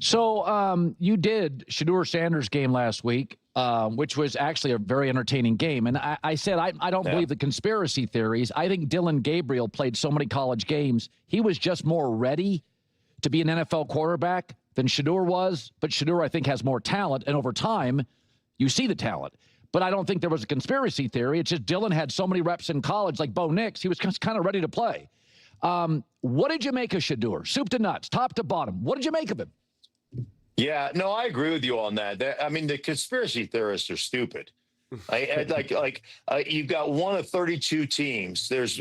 So you did Shedeur Sanders game last week, which was actually a very entertaining game. And I said I don't believe the conspiracy theories. I think Dylan Gabriel played so many college games. He was just more ready to be an NFL quarterback than Shedeur was. But Shedeur, I think, has more talent. And over time, you see the talent. But I don't think there was a conspiracy theory. It's just Dylan had so many reps in college, like Bo Nix, he was kind of ready to play. What did you make of Shedeur? Soup to nuts, top to bottom. What did you make of him? Yeah, no, I agree with you on that. I mean, the conspiracy theorists are stupid. You've got one of 32 teams. There's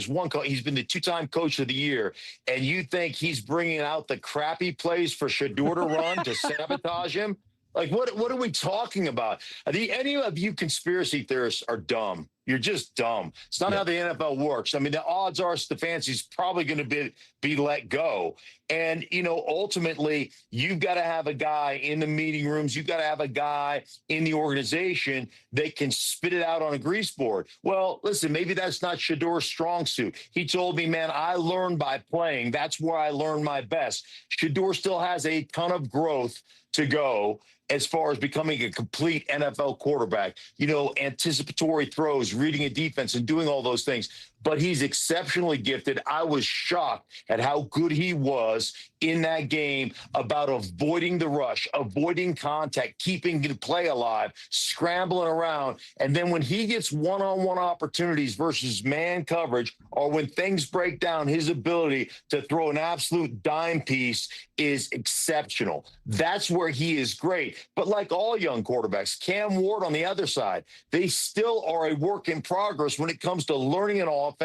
one. He's been the two-time coach of the year, and you think he's bringing out the crappy plays for Shedeur to run to sabotage him? Like, what are we talking about? Any of you conspiracy theorists are dumb. You're just dumb. It's not how the NFL works. I mean, the odds are Stefanski's probably going to be let go. And, ultimately, you've got to have a guy in the meeting rooms. You've got to have a guy in the organization that can spit it out on a grease board. Well, listen, maybe that's not Shedeur's strong suit. He told me, man, I learned by playing. That's where I learned my best. Shedeur still has a ton of growth to go as far as becoming a complete NFL quarterback, anticipatory throws, reading a defense and doing all those things. But he's exceptionally gifted. I was shocked at how good he was in that game about avoiding the rush, avoiding contact, keeping the play alive, scrambling around. And then when he gets one-on-one opportunities versus man coverage, or when things break down, his ability to throw an absolute dime piece is exceptional. That's where he is great. But like all young quarterbacks, Cam Ward on the other side, they still are a work in progress when it comes to learning an offense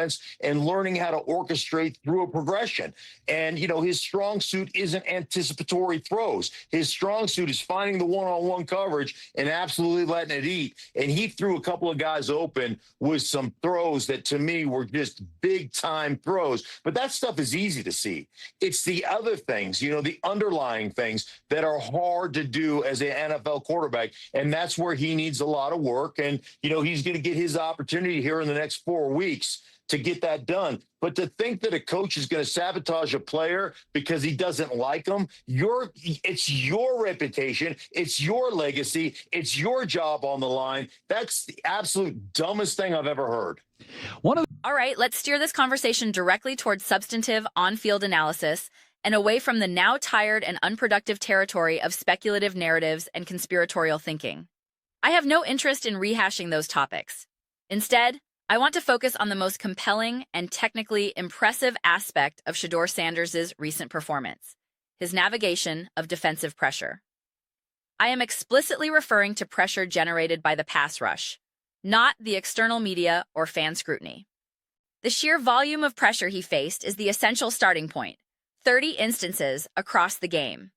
and learning how to orchestrate through a progression. And, his strong suit isn't anticipatory throws. His strong suit is finding the one-on-one coverage and absolutely letting it eat. And he threw a couple of guys open with some throws that to me were just big-time throws. But that stuff is easy to see. It's the other things, the underlying things that are hard to do as an NFL quarterback. And that's where he needs a lot of work. And, he's going to get his opportunity here in the next 4 weeks to get that done. But to think that a coach is going to sabotage a player because he doesn't like him, it's your reputation, it's your legacy, it's your job on the line. That's the absolute dumbest thing I've ever heard. All right, let's steer this conversation directly towards substantive on-field analysis and away from the now tired and unproductive territory of speculative narratives and conspiratorial thinking. I have no interest in rehashing those topics. Instead, I want to focus on the most compelling and technically impressive aspect of Shedeur Sanders' recent performance, his navigation of defensive pressure. I am explicitly referring to pressure generated by the pass rush, not the external media or fan scrutiny. The sheer volume of pressure he faced is the essential starting point, 30 instances across the game.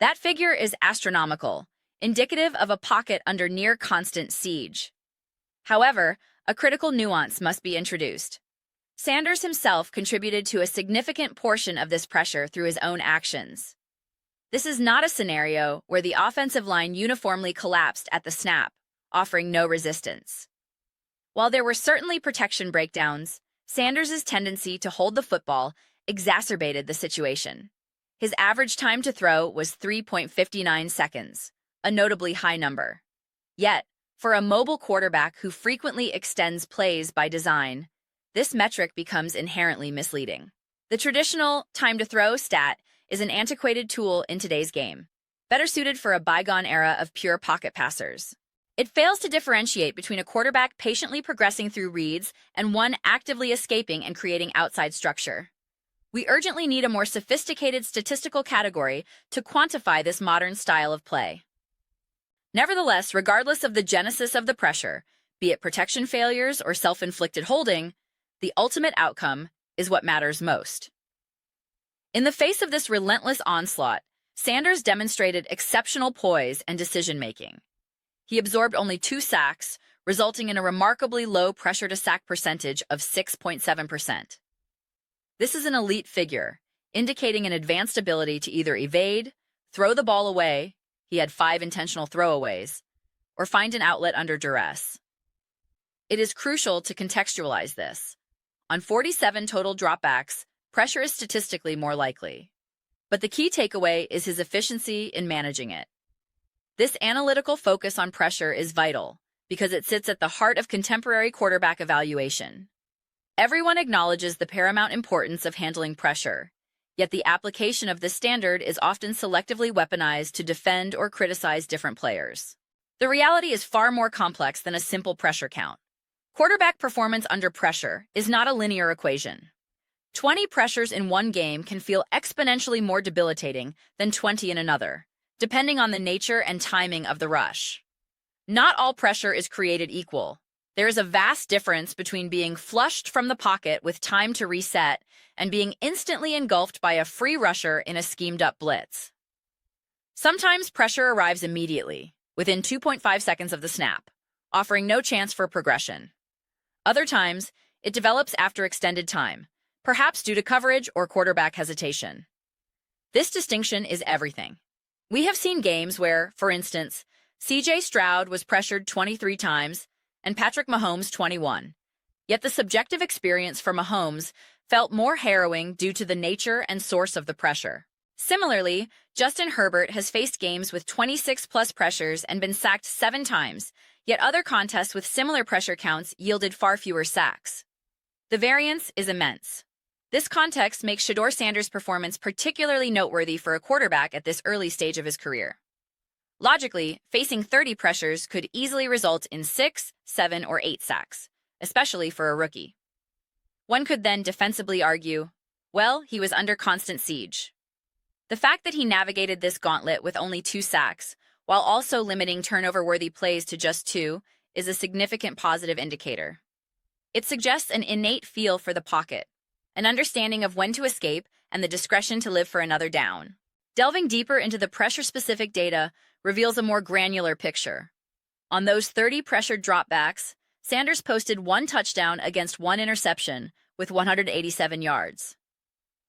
That figure is astronomical, indicative of a pocket under near constant siege. However, a critical nuance must be introduced. Sanders himself contributed to a significant portion of this pressure through his own actions. This is not a scenario where the offensive line uniformly collapsed at the snap, offering no resistance. While there were certainly protection breakdowns, Sanders' tendency to hold the football exacerbated the situation. His average time to throw was 3.59 seconds, a notably high number. Yet, for a mobile quarterback who frequently extends plays by design, this metric becomes inherently misleading. The traditional time-to-throw stat is an antiquated tool in today's game, better suited for a bygone era of pure pocket passers. It fails to differentiate between a quarterback patiently progressing through reads and one actively escaping and creating outside structure. We urgently need a more sophisticated statistical category to quantify this modern style of play. Nevertheless, regardless of the genesis of the pressure, be it protection failures or self-inflicted holding, the ultimate outcome is what matters most. In the face of this relentless onslaught, Sanders demonstrated exceptional poise and decision-making. He absorbed only 2 sacks, resulting in a remarkably low pressure-to-sack percentage of 6.7%. This is an elite figure, indicating an advanced ability to either evade, throw the ball away, he had 5 intentional throwaways, or find an outlet under duress. It is crucial to contextualize this. On 47 total dropbacks, pressure is statistically more likely. But the key takeaway is his efficiency in managing it. This analytical focus on pressure is vital because it sits at the heart of contemporary quarterback evaluation. Everyone acknowledges the paramount importance of handling pressure, yet the application of this standard is often selectively weaponized to defend or criticize different players. The reality is far more complex than a simple pressure count. Quarterback performance under pressure is not a linear equation. 20 pressures in one game can feel exponentially more debilitating than 20 in another, depending on the nature and timing of the rush. Not all pressure is created equal. There is a vast difference between being flushed from the pocket with time to reset and being instantly engulfed by a free rusher in a schemed-up blitz. Sometimes pressure arrives immediately, within 2.5 seconds of the snap, offering no chance for progression. Other times, it develops after extended time, perhaps due to coverage or quarterback hesitation. This distinction is everything. We have seen games where, for instance, C.J. Stroud was pressured 23 times and Patrick Mahomes 21. Yet the subjective experience for Mahomes felt more harrowing due to the nature and source of the pressure. Similarly, Justin Herbert has faced games with 26-plus pressures and been sacked 7 times, yet other contests with similar pressure counts yielded far fewer sacks. The variance is immense. This context makes Shedeur Sanders' performance particularly noteworthy for a quarterback at this early stage of his career. Logically, facing 30 pressures could easily result in 6, 7, or 8 sacks, especially for a rookie. One could then defensively argue, well, he was under constant siege. The fact that he navigated this gauntlet with only 2 sacks, while also limiting turnover-worthy plays to just 2, is a significant positive indicator. It suggests an innate feel for the pocket, an understanding of when to escape, and the discretion to live for another down. Delving deeper into the pressure-specific data reveals a more granular picture. On those 30 pressured dropbacks, Sanders posted 1 touchdown against 1 interception with 187 yards.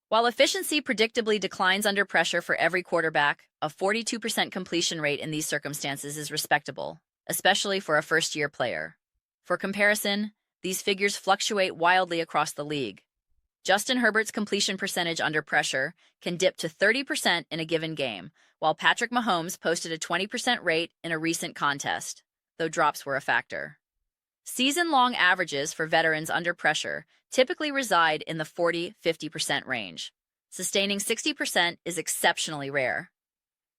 While efficiency predictably declines under pressure for every quarterback, a 42% completion rate in these circumstances is respectable, especially for a first-year player. For comparison, these figures fluctuate wildly across the league. Justin Herbert's completion percentage under pressure can dip to 30% in a given game, while Patrick Mahomes posted a 20% rate in a recent contest, though drops were a factor. Season-long averages for veterans under pressure typically reside in the 40-50% range. Sustaining 60% is exceptionally rare.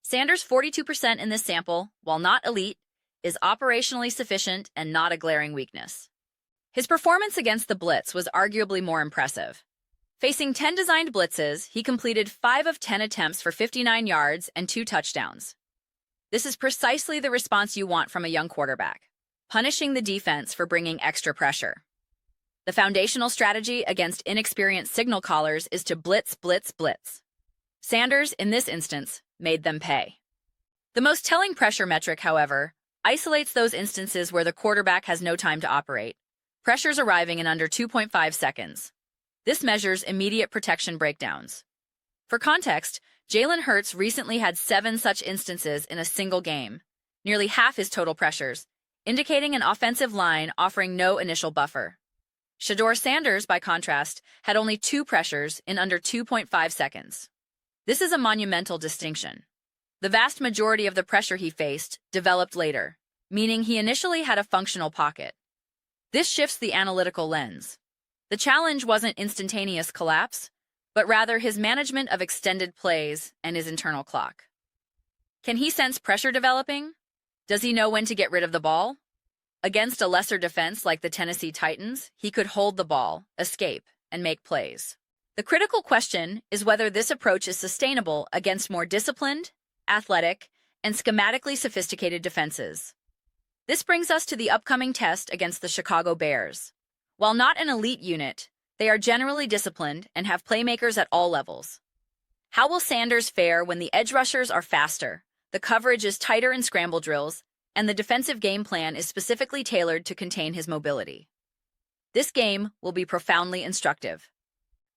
Sanders' 42% in this sample, while not elite, is operationally sufficient and not a glaring weakness. His performance against the blitz was arguably more impressive. Facing 10 designed blitzes, he completed 5 of 10 attempts for 59 yards and 2 touchdowns. This is precisely the response you want from a young quarterback, punishing the defense for bringing extra pressure. The foundational strategy against inexperienced signal callers is to blitz, blitz, blitz. Sanders, in this instance, made them pay. The most telling pressure metric, however, isolates those instances where the quarterback has no time to operate, pressures arriving in under 2.5 seconds. This measures immediate protection breakdowns. For context, Jalen Hurts recently had 7 such instances in a single game, nearly half his total pressures, indicating an offensive line offering no initial buffer. Shedeur Sanders, by contrast, had only 2 pressures in under 2.5 seconds. This is a monumental distinction. The vast majority of the pressure he faced developed later, meaning he initially had a functional pocket. This shifts the analytical lens. The challenge wasn't instantaneous collapse, but rather his management of extended plays and his internal clock. Can he sense pressure developing? Does he know when to get rid of the ball? Against a lesser defense like the Tennessee Titans, he could hold the ball, escape, and make plays. The critical question is whether this approach is sustainable against more disciplined, athletic, and schematically sophisticated defenses. This brings us to the upcoming test against the Chicago Bears. While not an elite unit, they are generally disciplined and have playmakers at all levels. How will Sanders fare when the edge rushers are faster, the coverage is tighter in scramble drills, and the defensive game plan is specifically tailored to contain his mobility? This game will be profoundly instructive.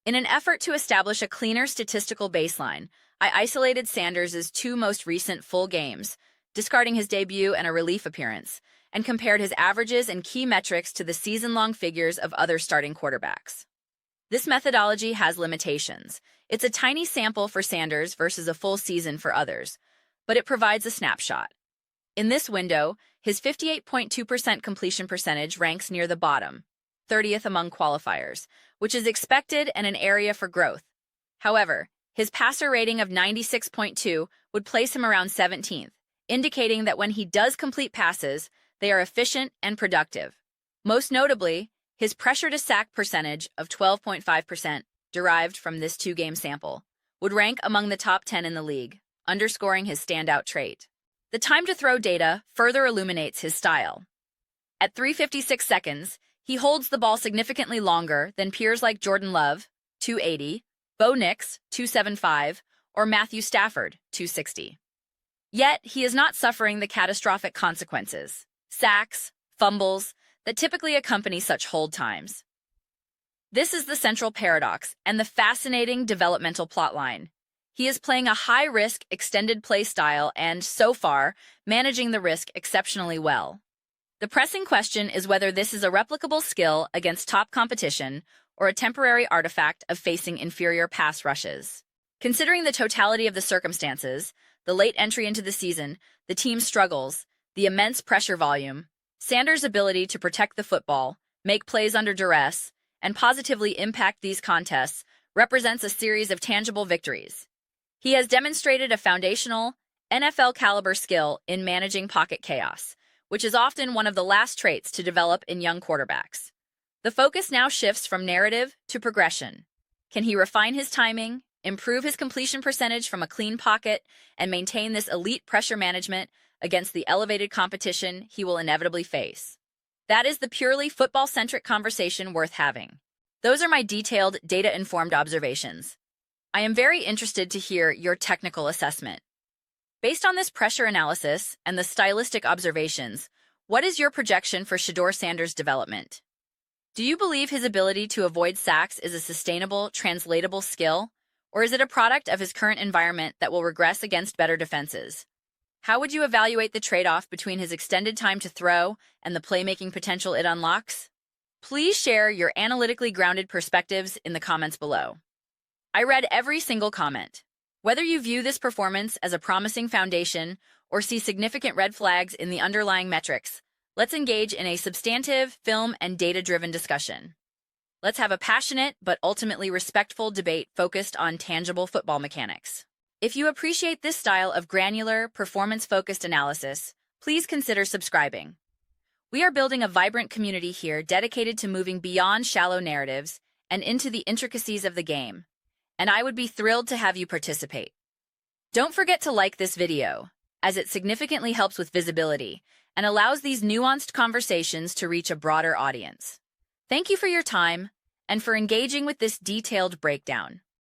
In an effort to establish a cleaner statistical baseline, I isolated Sanders' 2 most recent full games, discarding his debut and a relief appearance, and compared his averages and key metrics to the season-long figures of other starting quarterbacks. This methodology has limitations. It's a tiny sample for Sanders versus a full season for others, but it provides a snapshot. In this window, his 58.2% completion percentage ranks near the bottom, 30th among qualifiers, which is expected and an area for growth. However, his passer rating of 96.2 would place him around 17th, indicating that when he does complete passes, they are efficient and productive. Most notably, his pressure to sack percentage of 12.5%, derived from this two-game sample, would rank among the top 10 in the league, underscoring his standout trait. The time to throw data further illuminates his style. At 3:56 seconds, he holds the ball significantly longer than peers like Jordan Love, 280, Bo Nix, 275, or Matthew Stafford, 260. Yet, he is not suffering the catastrophic consequences, sacks, fumbles, that typically accompany such hold times. This is the central paradox and the fascinating developmental plotline. He is playing a high-risk extended play style and, so far, managing the risk exceptionally well. The pressing question is whether this is a replicable skill against top competition or a temporary artifact of facing inferior pass rushes. Considering the totality of the circumstances, the late entry into the season, the team's struggles, the immense pressure volume, Sanders' ability to protect the football, make plays under duress, and positively impact these contests represents a series of tangible victories. He has demonstrated a foundational, NFL-caliber skill in managing pocket chaos, which is often one of the last traits to develop in young quarterbacks. The focus now shifts from narrative to progression. Can he refine his timing, improve his completion percentage from a clean pocket, and maintain this elite pressure management against the elevated competition he will inevitably face? That is the purely football-centric conversation worth having. Those are my detailed, data-informed observations. I am very interested to hear your technical assessment. Based on this pressure analysis and the stylistic observations, what is your projection for Shedeur Sanders' development? Do you believe his ability to avoid sacks is a sustainable, translatable skill, or is it a product of his current environment that will regress against better defenses? How would you evaluate the trade-off between his extended time to throw and the playmaking potential it unlocks? Please share your analytically grounded perspectives in the comments below. I read every single comment. Whether you view this performance as a promising foundation or see significant red flags in the underlying metrics, let's engage in a substantive, film and data-driven discussion. Let's have a passionate but ultimately respectful debate focused on tangible football mechanics. If you appreciate this style of granular, performance-focused analysis, please consider subscribing. We are building a vibrant community here dedicated to moving beyond shallow narratives and into the intricacies of the game, and I would be thrilled to have you participate. Don't forget to like this video, as it significantly helps with visibility and allows these nuanced conversations to reach a broader audience. Thank you for your time and for engaging with this detailed breakdown.